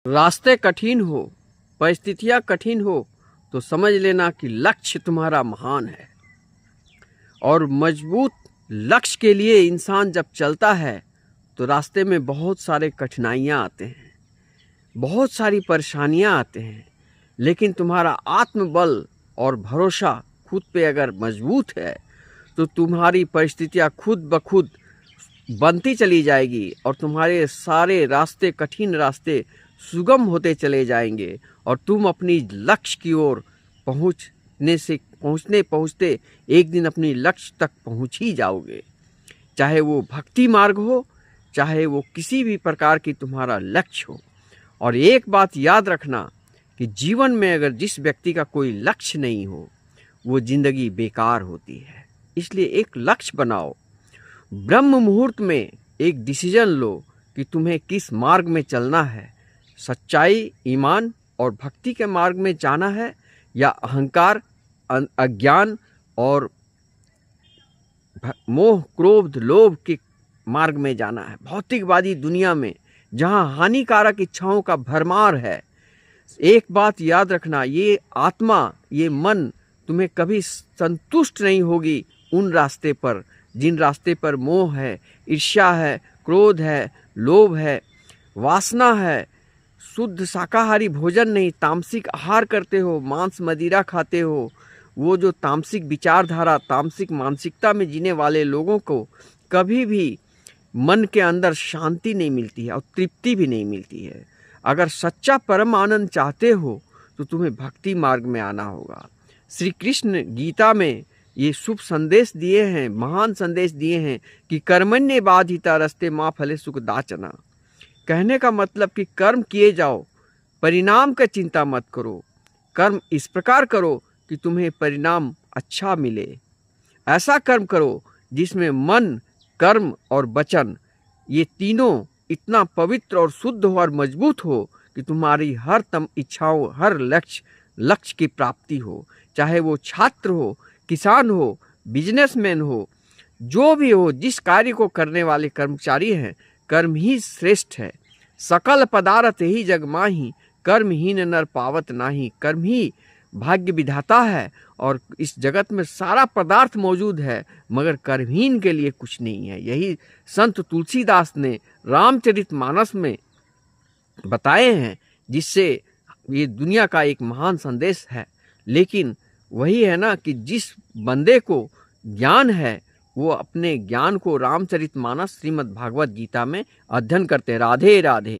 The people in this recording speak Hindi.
रास्ते कठिन हो, परिस्थितियाँ कठिन हो तो समझ लेना कि लक्ष्य तुम्हारा महान है। और मजबूत लक्ष्य के लिए इंसान जब चलता है तो रास्ते में बहुत सारे कठिनाइयाँ आते हैं, बहुत सारी परेशानियाँ आते हैं, लेकिन तुम्हारा आत्मबल और भरोसा खुद पे अगर मजबूत है तो तुम्हारी परिस्थितियाँ खुद ब खुद बनती चली जाएगी और तुम्हारे सारे रास्ते, कठिन रास्ते सुगम होते चले जाएंगे और तुम अपनी लक्ष्य की ओर पहुँचते एक दिन अपनी लक्ष्य तक पहुँच ही जाओगे। चाहे वो भक्ति मार्ग हो, चाहे वो किसी भी प्रकार की तुम्हारा लक्ष्य हो। और एक बात याद रखना कि जीवन में अगर जिस व्यक्ति का कोई लक्ष्य नहीं हो वो ज़िंदगी बेकार होती है। इसलिए एक लक्ष्य बनाओ, ब्रह्म मुहूर्त में एक डिसीजन लो कि तुम्हें किस मार्ग में चलना है। सच्चाई, ईमान और भक्ति के मार्ग में जाना है या अहंकार, अज्ञान और मोह, क्रोध, लोभ के मार्ग में जाना है। भौतिकवादी दुनिया में जहां हानिकारक इच्छाओं का भरमार है, एक बात याद रखना, ये आत्मा, ये मन तुम्हें कभी संतुष्ट नहीं होगी उन रास्ते पर जिन रास्ते पर मोह है, ईर्ष्या है, क्रोध है, लोभ है, वासना है। शुद्ध शाकाहारी भोजन नहीं, तामसिक आहार करते हो, मांस मदिरा खाते हो, वो जो तामसिक विचारधारा, तामसिक मानसिकता में जीने वाले लोगों को कभी भी मन के अंदर शांति नहीं मिलती है और तृप्ति भी नहीं मिलती है। अगर सच्चा परम आनंद चाहते हो तो तुम्हें भक्ति मार्ग में आना होगा। श्री कृष्ण गीता में ये शुभ संदेश दिए हैं, महान संदेश दिए हैं कि कर्मण्य बाधिता रस्ते माँ फले सुखदाचना। कहने का मतलब कि कर्म किए जाओ, परिणाम का चिंता मत करो। कर्म इस प्रकार करो कि तुम्हें परिणाम अच्छा मिले। ऐसा कर्म करो जिसमें मन, कर्म और वचन, ये तीनों इतना पवित्र और शुद्ध हो और मजबूत हो कि तुम्हारी हर इच्छाओं, हर लक्ष्य की प्राप्ति हो। चाहे वो छात्र हो, किसान हो, बिजनेसमैन हो, जो भी हो, जिस कार्य को करने वाले कर्मचारी हैं, कर्म ही श्रेष्ठ है। सकल पदार्थ ही जग माही, कर्महीन नर पावत नाही। कर्म ही भाग्य विधाता है और इस जगत में सारा पदार्थ मौजूद है, मगर कर्महीन के लिए कुछ नहीं है। यही संत तुलसीदास ने रामचरितमानस में बताए हैं, जिससे ये दुनिया का एक महान संदेश है। लेकिन वही है ना कि जिस बंदे को ज्ञान है वो अपने ज्ञान को रामचरितमानस, श्रीमद् भागवत गीता में अध्ययन करते। राधे राधे।